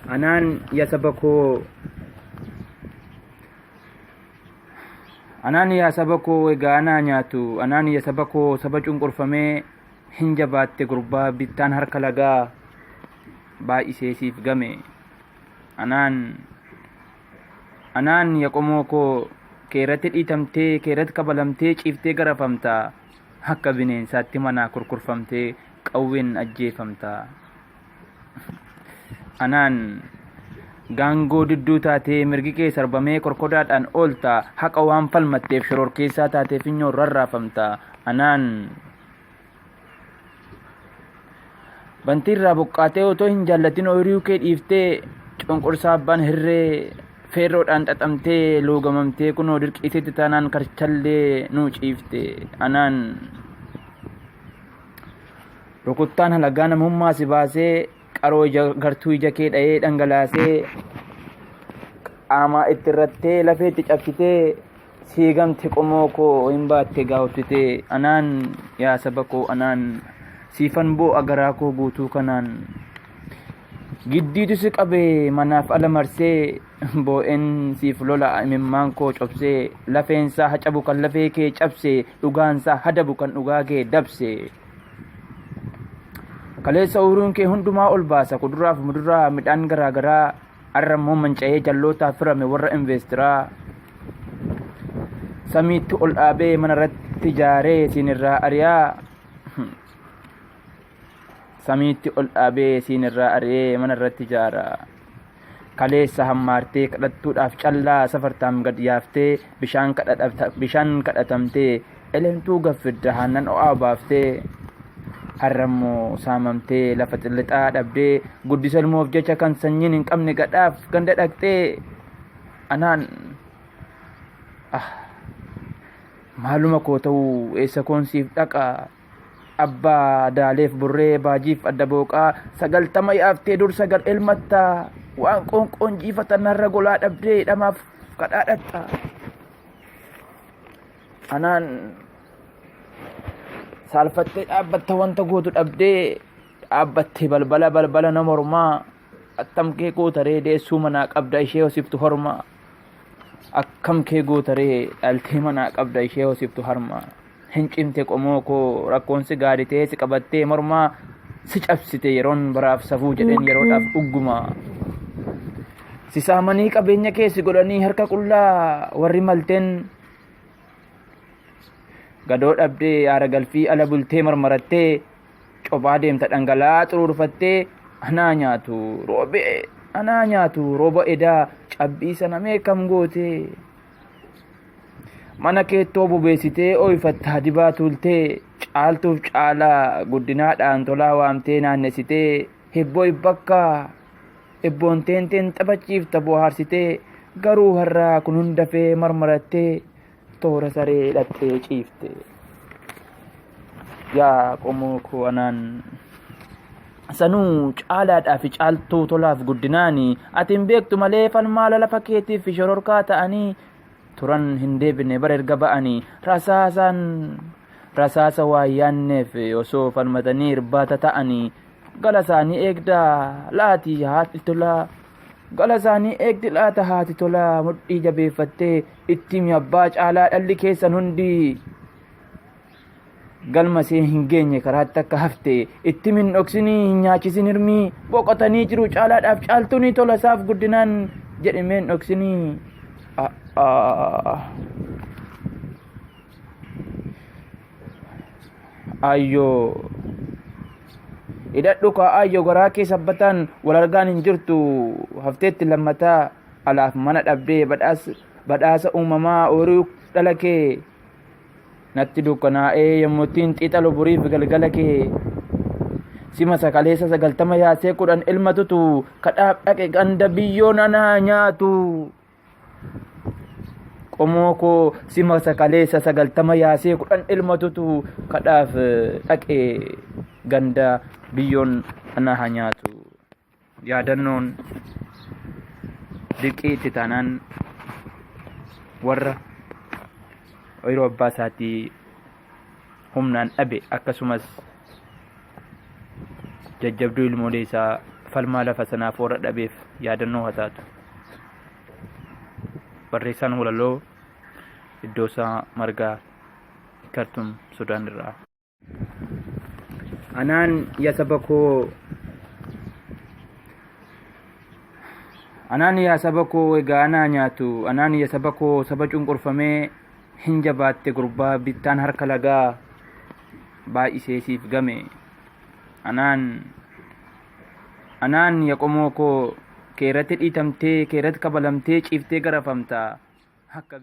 Anaan yaa saba koo egaa anaa nyaatu. Anaan yaa saba koo saba cunqurfamee hin jabaatte gurbaa bittaan harka lagaa baay'isee siif game. Anaan yaa qomoo koo keerratti dhiitamtee keerratti kabalamtee ciiftee garafamta. Akka bineensaatti manaa kurkurfamtee qawween ajjeefamta. Anaan gaangoo didduu taatee mirgi kee sarbamee korkodaadhaan oolta. Haqa waan falmatteef shororkeessaa taatee finyoon rarraafamta. Anaan bantiirraa buqqaatee otoo hin jaallatin ooyiruu kee dhiiftee cunqursaa abbaan hirree feerroodhaan xaxamtee luugamamtee kunoo dirqiisitti taanaan karchallee nuu ciifte. Anaan rukuttaan halagaa namummaa si baasee qaroo gartuu ija kee dha'ee dhangalaasee qaamaa itti irrattee lafeetti cabsitee siigamte qomoo koo hin baatte gaawwattee. Anaan yaa saba koo anaan siifan boo'a garaa koo guutuu kanaan giddiitu si qabee manaaf ala marsee boo'een siif lola imimmaan koo cobsee lafeensaa hacabu kan lafee kee cabse dhugaansaa hadabu kan dhugaa kee dabse. Kaleessa uuruun kee hundumaa ol baasa kuduraaf muduraa midhaan garaagaraa arrammoo manca'ee jallootaaf firame warra investiraa samiitti ol dhaabee manarratti ijaaree siinirraa ari'aa samiitti ol dhaabee siinirraa ari'ee manarratti ijaara. Kaleessa hammaartee kadhattuudhaaf callaa safartaan gad yaaftee bishaan kadhatamtee elemtuu gaffidda aannan o'aa baaftee harrammoo saamamtee lafa xillixaa dhabdee guddisa ilmoof jecha kan sanyiin hin qabne gadhaaf ganda dhaqxee. Anaan maaluma koo ta'uu eessa koonsiif dhaqa abbaa daaleef burree baajiif adda booqaa 90 yaaftee dur 9 ilmattaa waan qoonqoon jiifatan har'a golaa dhabdee dhamaaf kadhaadhatta. Anaan saalfattee dhaabbatta wanta gootu dhabdee dhaabbattee balbala nama hormaa attam kee gootaree deessuu manaa qabda ishee hosiftu hormaa akkam kee gootaree dhaltee manaa qabda ishee hosiftu harmaa. Hin cimte qomoo koo rakkoon si gaaditee si qabattee mormaa si cabsite yeroon baraaf safuu jedheen yeroodhaaf dhugguma. Si saamanii qabeenya kee si godhanii harka qullaa warri malteen gadoo dhabdee yaara galfii ala bultee marmarattee cophaa deemta dhangala'aa xuruurfattee anaa nyaatu rooba edaa cabbii sana meeqam goote. Mana keettoo bobeessitee ooyifattaa dibaa tuultee caaltuuf caalaa guddinaadhaan tolaa waamtee naannessitee hebboo ibbakkaa ebboon teenteen taphachiifta bohaarsitee garuu har'aa kun hundafee marmarattee toora saree hidhattee ciifte. Yaa qomoo koo anaan sanuu caalaadhaa fi caaltuu tolaaf guddinaani ati hin beektu malee falmaala lafa keetiif fi shororkaa ta'anii turan hin deebine bara erga ba'anii rasaasa waa yaanneef osoo falmatanii irbaata ta'anii gala isaanii eegdaa laati haati tolaa gala isaanii eegdi laata haati tolaa mudhii jabeeffattee itti abbaa caalaa dhalli keessan hundi galma see hin geenye karaatti akka hafte itti min dhoksinii hin nyaachisin hirmii boqotanii jiru caalaadhaaf caaltuuni tola isaaf guddinaan jedhimeen dhoksinii. Ayyoo hidhadhu kaa ayyoo garaa kee sabbataan wal argaan hin jirtu hafteetti lammataa alaaf mana dhabdee badhaasa uumamaa ooyiruu dhala kee natti dukkanaa'ee yommuttiin xiixa luburiif galgala kee sima sakaleessa 90 yaasee 10 ilma tutu kadhaaf dhaqe ganda biyyoon anaa nyaatu. Qomoo koo sima sakaleessa 90 yaasee 10 ilma tutu kadhaaf dhaqe ganda biyyoon anaa nyaatu. Yaadannoon dirqii itti taanaan warra ooyiruu abbaa isaatii humnaan dhabe akkasumas jajjabduu ilmoolee isaa falmaa lafa sanaaf warra dhabeef yaadannoo haa taatu. Barreessaan walaloo Iddoosaa Margaa, Kartum, Sudaan irraa. Anaan yaa saba koo egaa anaa nyaatu. Anaan yaa saba koo saba cunqurfamee hin jabaatte gurbaa bittaan harka lagaa baay'isee siif game. Anaan yaa qomoo koo keerratti dhiitamtee keerratti kabalamtee ciiftee garafamta akka